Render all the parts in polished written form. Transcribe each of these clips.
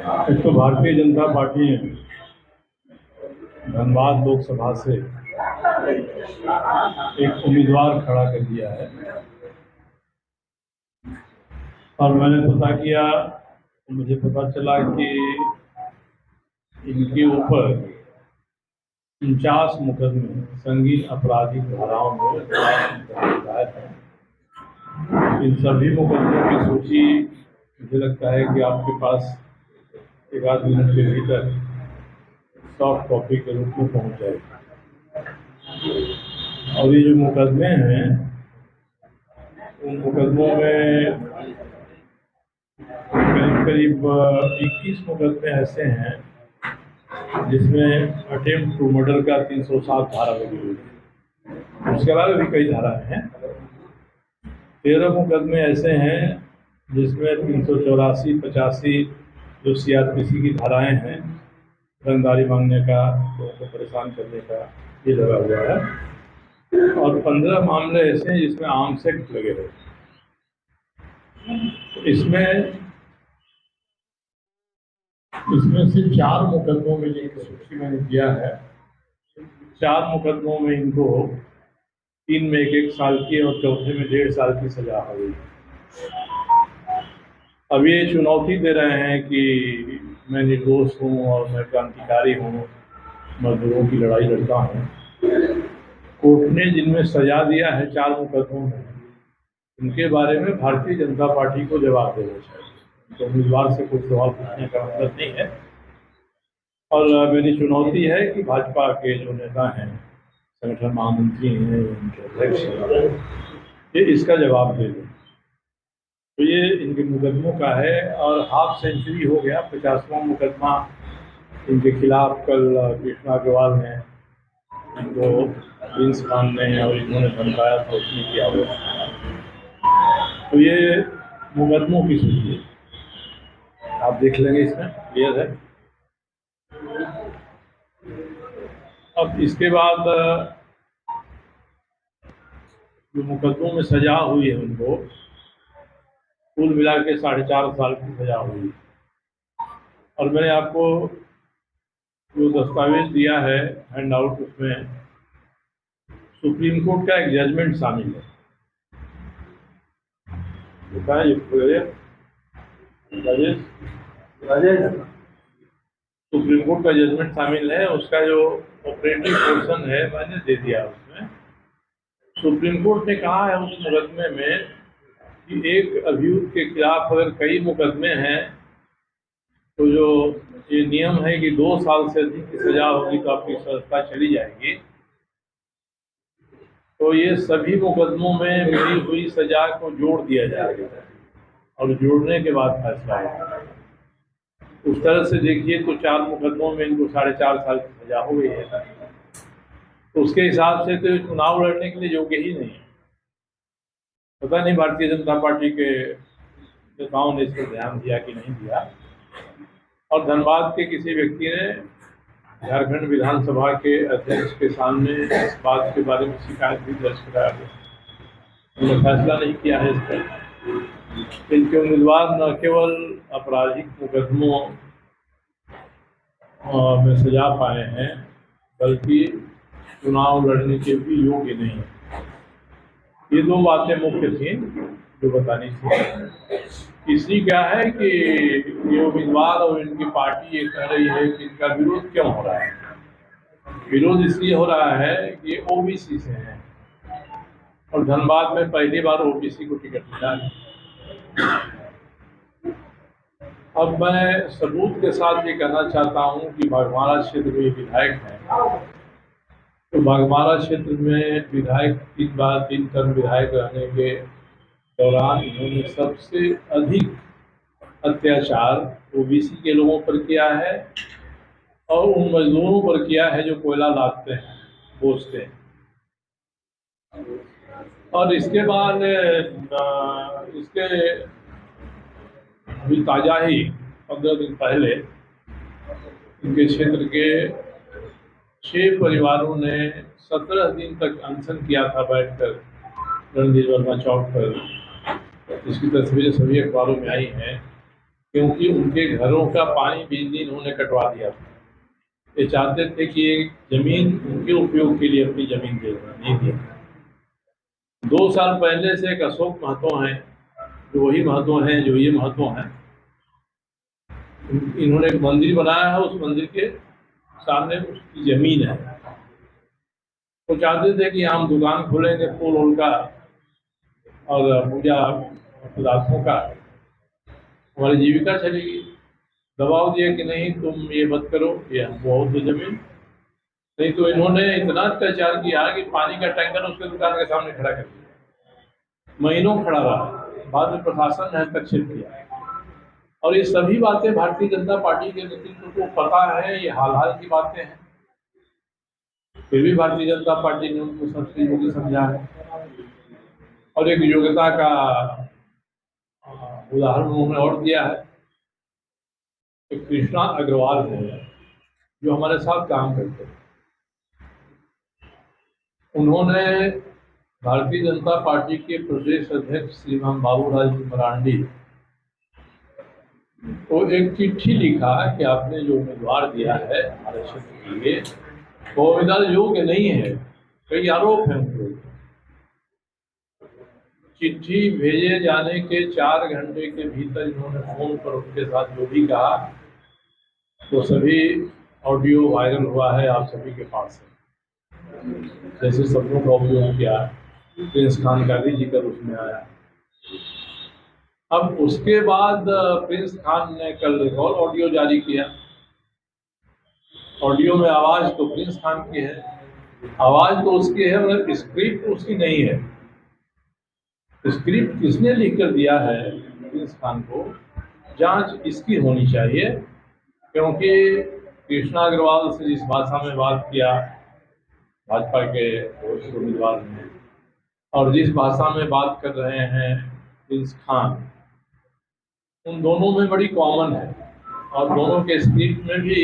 एक तो भारतीय जनता पार्टी ने धनबाद लोकसभा से एक उम्मीदवार खड़ा कर दिया है और मैंने पता किया तो मुझे पता चला कि इनके ऊपर 49 मुकदमे संगीन आपराधिक धाराओं में दायर हैं। इन सभी मुकदमों की सूची मुझे लगता है कि आपके पास एक आध मिनट के भीतर सॉफ्ट कॉपी के रूप में पहुंच जाएगी। और ये जो मुकदमे हैं उन मुकदमों में करीब 21 मुकदमे ऐसे हैं जिसमें अटेम्प्ट टू मर्डर का 307 धारा लगी हुई है। उसके अलावा भी कई धाराएं हैं। 13 मुकदमे ऐसे हैं जिसमें 384, 85 जो CRPC की धाराएं हैं, रंगदारी मांगने का, लोगों को परेशान करने का, ये लगा हुआ है। और 15 मामले ऐसे हैं जिसमें आर्म्स एक्ट लगे हुए। इसमें सिर्फ 4 मुकदमों में जिनकी सूची मैंने किया है, 4 मुकदमों में इनको 3 में 1 साल की और चौथे में 1.5 साल की सजा हो गई। अब ये चुनौती दे रहे हैं कि मैं निर्दोष हूँ और मैं क्रांतिकारी हूँ, मजदूरों की लड़ाई लड़ता हूँ। कोर्ट ने जिनमें सजा दिया है 4 मुकदमों में, उनके बारे में भारतीय जनता पार्टी को जवाब देना चाहिए। तो उम्मीदवार से कोई सवाल पूछने का मतलब नहीं है। और मेरी चुनौती है कि भाजपा के जो नेता हैं, संगठन महामंत्री हैं, उनके अध्यक्ष हैं, ये इसका जवाब दे दें। तो ये इनके मुकदमों का है और हाफ सेंचुरी हो गया। 50वां मुकदमा इनके खिलाफ कल कृष्णा अग्रवाल ने, इनको प्रिंस खान ने और इन्होंने धमकाया था, उसने किया हुआ। तो ये मुकदमों की सूची है, आप देख लेंगे, इसमें क्लियर है। अब इसके बाद जो मुकदमों में सजा हुई है उनको कुल मिला के 4.5 साल की सजा हुई। और मैंने आपको जो दस्तावेज दिया है हैंड आउट, उसमें सुप्रीम कोर्ट का एक जजमेंट शामिल है। राजेश, सुप्रीम कोर्ट का जजमेंट शामिल है। उसका जो ऑपरेटिव पोर्शन है मैंने दे दिया। उसमें सुप्रीम कोर्ट ने कहा है उस मुकदमे में कि एक अभियुक्त के खिलाफ अगर कई मुकदमे हैं तो जो ये नियम है कि 2 साल से अधिक की सजा होगी तो आपकी सजा चली जाएगी। तो ये सभी मुकदमों में मिली हुई सजा को जोड़ दिया जाएगा और जोड़ने के बाद फैसला होगा। उस तरह से देखिए तो 4 मुकदमों में इनको 4.5 साल की सजा हो गई है। तो उसके हिसाब से तो चुनाव लड़ने के लिए योग्य ही नहीं है। पता नहीं भारतीय जनता पार्टी के नेताओं ने इस पर ध्यान दिया कि नहीं दिया। और धनबाद के किसी व्यक्ति ने झारखंड विधानसभा के अध्यक्ष के सामने इस बात के बारे में शिकायत भी दर्ज कराया गया। उन्होंने फैसला नहीं किया है इस पर। इनके उम्मीदवार न केवल आपराधिक मुकदमों में सजा पाए हैं बल्कि चुनाव लड़ने के भी योग्य नहीं है। ये 2 बातें मुख्य थी जो बतानी थी। तीसरी क्या है कि ये उम्मीदवार और इनकी पार्टी ये कह रही है कि इनका विरोध क्यों हो रहा है। विरोध इसलिए हो रहा है कि ये OBC से हैं और धनबाद में पहली बार OBC को टिकट मिला है। अब मैं सबूत के साथ ये कहना चाहता हूँ कि बाघमारा क्षेत्र में विधायक हैं, तो बाघमारा क्षेत्र में विधायक 3 टर्म विधायक रहने के दौरान इन्होंने सबसे अधिक अत्याचार OBC के लोगों पर किया है और उन मजदूरों पर किया है जो कोयला लादते हैं, बोझते हैं। और इसके बाद इसके अभी ताज़ा ही 15 दिन पहले इनके क्षेत्र के 6 परिवारों ने 17 दिन तक अनशन किया था बैठकर रणधीर वर्मा चौक पर। इसकी तस्वीरें सभी अखबारों में आई हैं। क्योंकि उनके घरों का पानी बिजली इन्होंने कटवा दिया था। ये चाहते थे कि एक जमीन उनके उपयोग के लिए अपनी जमीन दे नहीं दी। 2 साल पहले से एक अशोक महतो हैं, जो वही महतो हैं जो ये महतो हैं। इन्होंने एक मंदिर बनाया है, उस मंदिर के सामने उसकी जमीन है। वो चाहते थे कि हम दुकान खोलेंगे फूल वूल का और पूजा पदार्थों का, हमारी जीविका चलेगी। दबाव दिया कि नहीं तुम ये मत करो, ये हमको और दो जमीन। नहीं तो इन्होंने इतना अत्याचार किया कि पानी का टैंकर उसके दुकान के सामने खड़ा कर दिया, महीनों खड़ा रहा। बाद में प्रशासन ने हस्तक्षेप किया। और ये सभी बातें भारतीय जनता पार्टी के नेतृत्व को पता है, ये हाल हाल की बातें हैं। फिर भी भारतीय जनता पार्टी ने उनको सब चीजों को समझा है। और एक योग्यता का उदाहरण उन्होंने और दिया है। एक कृष्णा अग्रवाल है जो हमारे साथ काम करते हैं। उन्होंने भारतीय जनता पार्टी के प्रदेश अध्यक्ष श्रीमान बाबूलाल जी मरांडी को एक चिट्ठी लिखा कि आपने जो उम्मीदवार दिया है हमारे क्षेत्र के लिए वो उम्मीदवार योग्य नहीं है, कई आरोप हैं उनके। चिट्ठी भेजे जाने के 4 घंटे के भीतर इन्होंने फोन पर उनके साथ जो भी कहा वो सभी ऑडियो वायरल हुआ है, आप सभी के पास है। जैसे शब्दों का उपयोग किया, प्रिंस खान का भी जिक्र उसमें आया। अब उसके बाद प्रिंस खान ने कल एक और ऑडियो जारी किया। ऑडियो में आवाज़ तो प्रिंस खान की है, आवाज़ तो उसकी है मगर स्क्रिप्ट उसकी नहीं है। स्क्रिप्ट किसने लिख कर दिया है प्रिंस खान को, जांच इसकी होनी चाहिए। क्योंकि कृष्णा अग्रवाल से जिस भाषा में बात किया भाजपा के उम्मीदवार ने और जिस भाषा में बात कर रहे हैं प्रिंस खान, उन दोनों में बड़ी कॉमन है और दोनों के स्क्रिप्ट में भी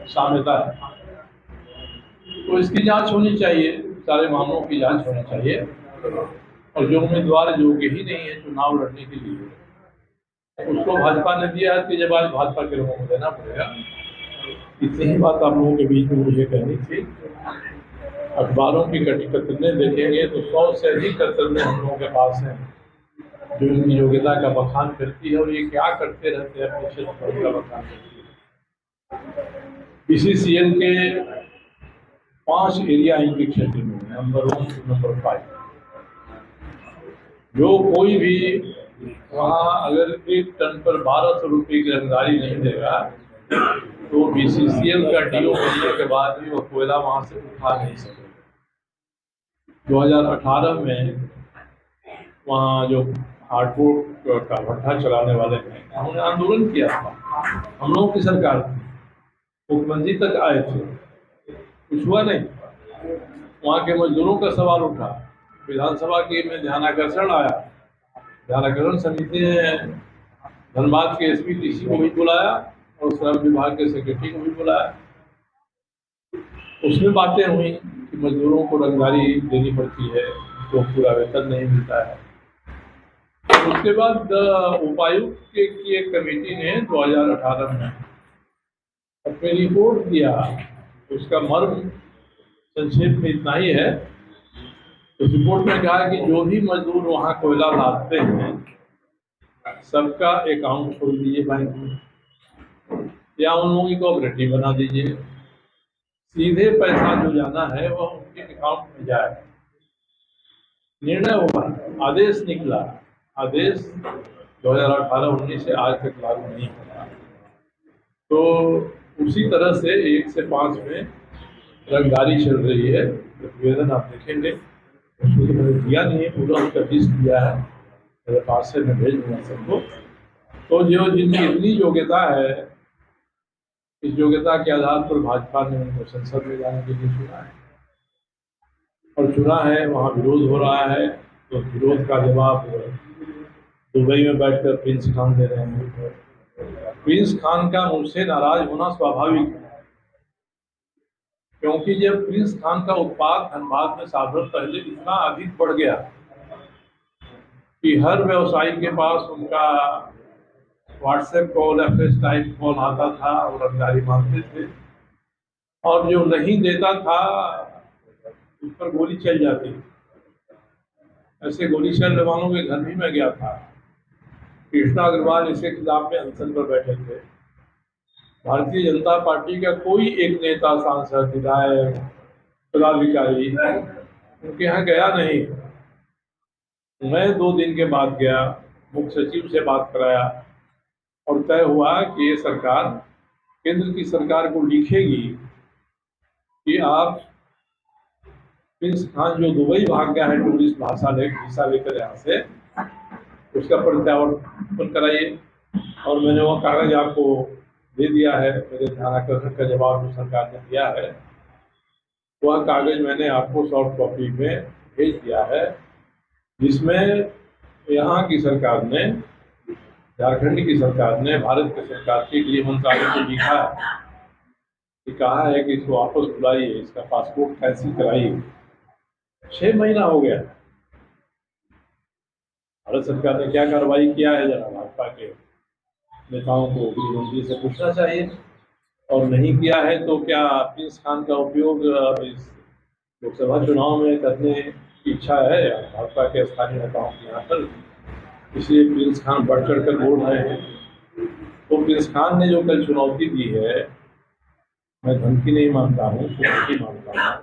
साम्यता है। तो इसकी जांच होनी चाहिए, सारे मामलों की जांच होनी चाहिए। और जो उम्मीदवार योग्य ही नहीं है चुनाव लड़ने के लिए, उसको भाजपा ने दिया है कि जब आज भाजपा के लोगों को देना पड़ेगा। इतनी ही बात आप लोगों के बीच में मुझे कहनी थी। अखबारों की कतरने देखेंगे तो 100 से अधिक कतरने हम लोगों के पास हैं जो इनकी योग्यता का बखान करती है। और ये क्या करते रहते हैं अपने क्षेत्र पर, का बखान करती है। PCCL के 5 एरिया इनके क्षेत्र में, नंबर 1 से नंबर 5। जो कोई भी वहाँ अगर 1 टन पर 1200 रुपये की रंगदारी नहीं देगा तो BCCL का DO बनने के बाद भी वो कोयला वहाँ से उठा नहीं सकेगा। 2018 में वहाँ जो हार्डवुड का भट्ठा चलाने वाले हैं उन्होंने आंदोलन किया था, हम लोगों की सरकार थी, मुख्यमंत्री तक आए थे, कुछ हुआ नहीं। वहाँ के मजदूरों का सवाल उठा, विधानसभा के में ध्यानाकर्षण आया, ध्यानाकर्षण समिति ने धनबाद के SP DC को भी बुलाया और श्रम विभाग के सेक्रेटरी को भी बुलाया। उसमें बातें हुई कि मजदूरों को रंगदारी देनी पड़ती है, तो पूरा वेतन नहीं मिलता है। उसके बाद उपायुक्त की एक कमेटी ने 2018 में अपनी रिपोर्ट दिया। उसका मर्म संक्षेप में इतना ही है। उस रिपोर्ट में कहा कि जो भी मजदूर वहाँ कोयला लादते हैं सबका अकाउंट खोल दीजिए बैंक में या उन लोगों की कोऑपरेटिव बना दीजिए, सीधे पैसा जो जाना है वह उनके अकाउंट में जाए। निर्णय हुआ, आदेश निकला। आदेश 2018-19 से आज तक लागू नहीं हुआ। तो उसी तरह से 1 से 5 में रंगदारी चल रही है। प्रतिवेदन आप देखेंगे, उसको तो मैंने दिया नहीं है, पूरा उसका लिस्ट दिया है, मेरे पास से मैं भेज दूँगा सबको। तो जो जिनकी इतनी योग्यता है, इस योग्यता के आधार पर भाजपा ने उनको संसद में जाने के लिए चुना है और चुना है। वहाँ विरोध हो रहा है तो विरोध का जवाब दुबई में बैठकर प्रिंस खान दे रहे हैं। प्रिंस खान का मुझसे नाराज होना स्वाभाविक है, क्योंकि जब प्रिंस खान का उत्पाद धनबाद में साल पहले इतना अधिक बढ़ गया कि हर व्यवसायी के पास उनका व्हाट्सएप कॉल या फेस टाइम कॉल आता था और रंगदारी मांगते थे, और जो नहीं देता था उस पर गोली चल जाती। ऐसे गोली चलने वालों के घर भी मैं गया था। कृष्णा अग्रवाल इसके खिलाफ में अनशन पर बैठे थे। भारतीय जनता पार्टी का कोई एक नेता, सांसद, विधायक, पदाधिकारी उनके यहाँ गया नहीं। मैं 2 दिन के बाद गया, मुख्य सचिव से बात कराया और तय हुआ कि ये सरकार केंद्र की सरकार को लिखेगी कि आप प्रिंस खान जो दुबई भाग गया है टूरिस्ट वीसा लेकर यहाँ से, उसका प्रत्यावर्तन कराइए। और मैंने वो कागज आपको दे दिया है, मेरे ध्यानाकर्षण का जवाब जो सरकार ने दिया है, वह कागज मैंने आपको सॉफ्ट कॉपी में भेज दिया है, जिसमें यहाँ की सरकार ने, झारखंड की सरकार ने भारत की सरकार के गृह मंत्रालय को लिखा है कि कहा है कि इसको वापस बुलाइए, इसका पासपोर्ट कैंसिल कराइए। 6 महीना हो गया। भारत सरकार ने क्या कार्रवाई किया है, जरा भाजपा के नेताओं को गृह मंत्री से पूछना चाहिए। और नहीं किया है तो क्या प्रिंस खान का उपयोग इस लोकसभा चुनाव में करने की इच्छा है भाजपा के स्थानीय नेताओं के यहाँ पर, इसलिए प्रिंस खान बढ़ चढ़ कर बोल रहे हैं। तो प्रिंस खान ने जो कल चुनौती दी है, मैं धमकी नहीं मानता हूँ, चुनौती मानता हूँ।